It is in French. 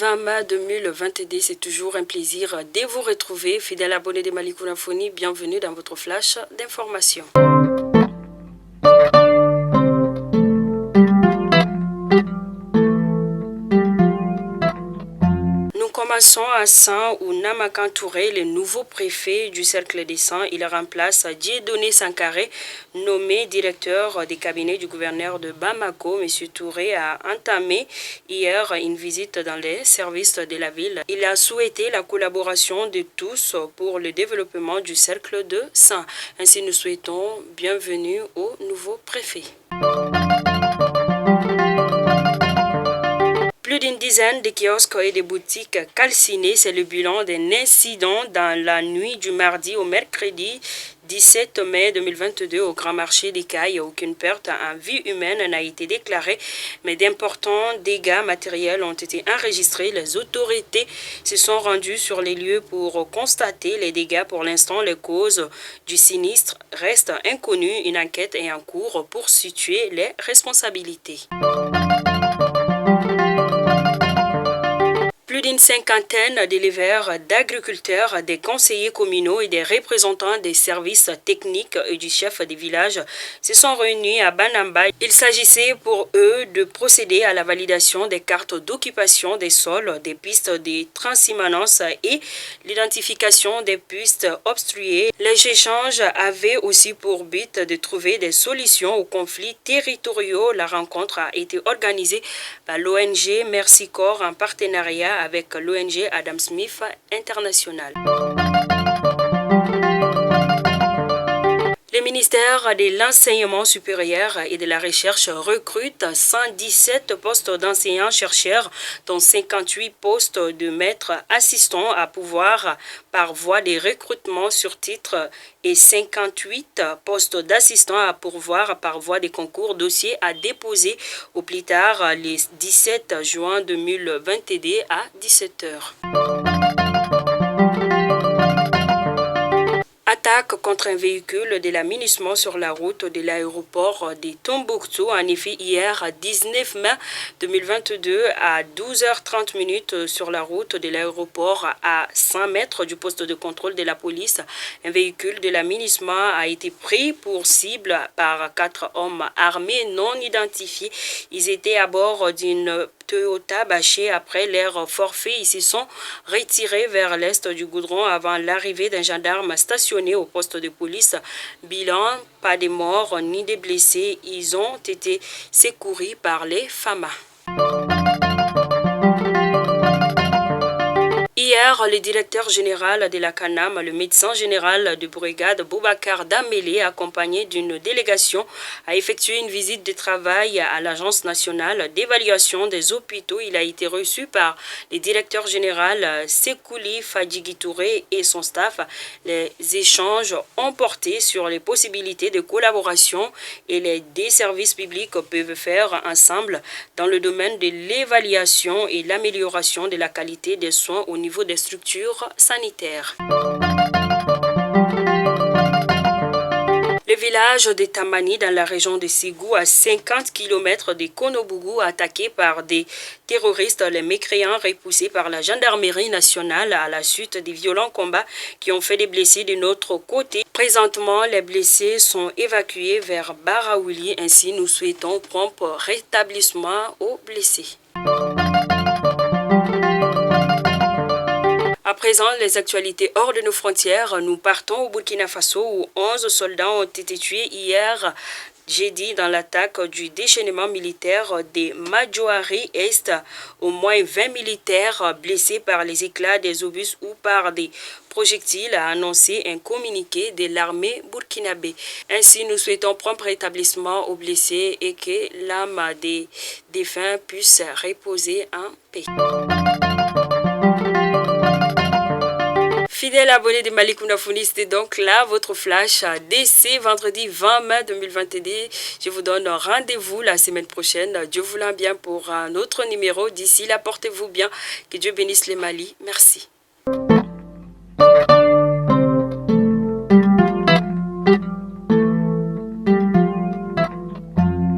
20 mai 2022, c'est toujours un plaisir de vous retrouver. Fidèle abonné de Malikouna Foni, bienvenue dans votre flash d'information. Commençons à San où Namakan Touré, le nouveau préfet du Cercle des Saints, il remplace Dieudonné Sankaré, nommé directeur des cabinets du gouverneur de Bamako. M. Touré a entamé hier une visite dans les services de la ville. Il a souhaité la collaboration de tous pour le développement du Cercle de Saints. Ainsi, nous souhaitons bienvenue au nouveau préfet. Plus d'une dizaine de kiosques et de boutiques calcinées, c'est le bilan d'un incident dans la nuit du mardi au mercredi 17 mai 2022 au Grand Marché des Cailles. Aucune perte en vie humaine n'a été déclarée, mais d'importants dégâts matériels ont été enregistrés. Les autorités se sont rendues sur les lieux pour constater les dégâts. Pour l'instant, les causes du sinistre restent inconnues. Une enquête est en cours pour situer les responsabilités. Plus d'une cinquantaine d'éleveurs, d'agriculteurs, des conseillers communaux et des représentants des services techniques et du chef des villages se sont réunis à Banamba. Il s'agissait pour eux de procéder à la validation des cartes d'occupation des sols, des pistes de transhumance et l'identification des pistes obstruées. Les échanges avaient aussi pour but de trouver des solutions aux conflits territoriaux. La rencontre a été organisée par l'ONG Mercy Corps en partenariat avec l'ONG Adam Smith International. Le ministère de l'Enseignement supérieur et de la Recherche recrute 117 postes d'enseignants-chercheurs, dont 58 postes de maîtres assistants à pouvoir par voie de recrutement sur titre et 58 postes d'assistants à pourvoir par voie de concours, dossier à déposer au plus tard le 17 juin 2022 à 17h. Attaque contre un véhicule de l'aménagement sur la route de l'aéroport de Tombouctou. En effet, hier, 19 mai 2022, à 12h30 sur la route de l'aéroport, à 100 mètres du poste de contrôle de la police, un véhicule de l'aménagement a été pris pour cible par 4 hommes armés non identifiés. Ils étaient à bord d'une Toyota bâchée. Après leur forfait, ils se sont retirés vers l'est du goudron avant l'arrivée d'un gendarme stationné au poste de police. Bilan, pas de morts ni de blessés. Ils ont été secourus par les FAMA. Hier, le directeur général de la CANAM, le médecin général de brigade Boubacar Damélé, accompagné d'une délégation, a effectué une visite de travail à l'Agence nationale d'évaluation des hôpitaux. Il a été reçu par le directeur général Sekouli Fadjigui Touré et son staff. Les échanges ont porté sur les possibilités de collaboration et les deux services publics peuvent faire ensemble dans le domaine de l'évaluation et l'amélioration de la qualité des soins au niveau des structures sanitaires. Le village de Tamani dans la région de Ségou, à 50 km de Konobougou, attaqué par des terroristes, les mécréants repoussés par la gendarmerie nationale à la suite des violents combats qui ont fait des blessés de notre côté. Présentement, les blessés sont évacués vers Baraouli. Ainsi, nous souhaitons prompt rétablissement aux blessés. À présent, les actualités hors de nos frontières. Nous partons au Burkina Faso où 11 soldats ont été tués hier jeudi dans l'attaque du déchaînement militaire des Madjouari Est. Au moins 20 militaires blessés par les éclats des obus ou par des projectiles, a annoncé un communiqué de l'armée burkinabé. Ainsi, nous souhaitons prompt rétablissement aux blessés et que l'âme des défunts puisse reposer en paix. Fidèle abonné de Malikouna Foni, c'était donc là votre flash DC vendredi 20 mai 2022. Je vous donne rendez-vous la semaine prochaine. Dieu voulant bien pour un autre numéro. D'ici là, portez-vous bien. Que Dieu bénisse les Mali. Merci.